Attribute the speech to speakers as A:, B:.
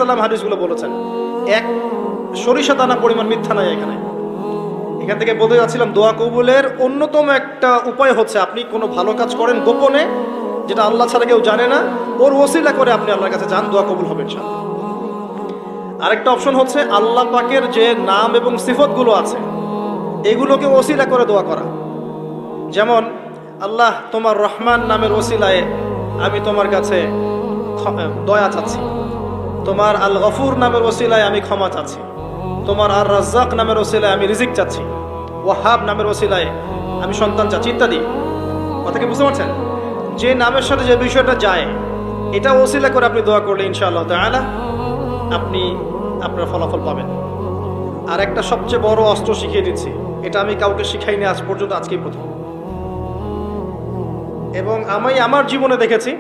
A: সাল্লাম হাদিসগুলো বলেছেন, এক সরিষা দানা পরিমাণ মিথ্যা নাই এখানে। এখান থেকে বলতে যাচ্ছিলাম, দোয়া কবুলের অন্যতম একটা উপায় হচ্ছে আপনি কোনো ভালো কাজ করেন গোপনে, যেটা আল্লাহ ছাড়া কেউ জানে না, ওর ওসিলা করে আপনি আল্লাহর কাছে যান, দোয়া কবুল হবে ইনশাআল্লাহ। আরেকটা অপশন হচ্ছে আল্লাহ পাকের যে নাম এবং সিফতগুলো আছে এগুলোকে ওসিলা করে দোয়া করা। যেমন, আল্লাহ তোমার রহমান নামের ওসিলায় আমি তোমার কাছে দয়া চাচ্ছি, তোমার আল গফুর নামের ওসিলায় আমি ক্ষমা চাচ্ছি, তোমার আর রাজ্জাক নামের ওসিলায় আমি রিজিক চাচ্ছি, ওয়াহাব নামের ওসিলায় আমি সন্তান চাচ্ছি, ইত্যাদি। কথা কি বুঝতে পারছেন? যে নামের সাথে যে বিষয়টা যায় এটা ওসিলা করে আপনি দোয়া করলে ইনশাআল্লাহ তাআলা আপনি আপনার ফলাফল পাবেন। আর একটা সবচেয়ে বড় অস্ত্র শিখিয়ে দিচ্ছি, এটা আমি কাউকে শিখাইনি আজ পর্যন্ত, আজকেই প্রথম। এবং আমি আমার জীবনে দেখেছি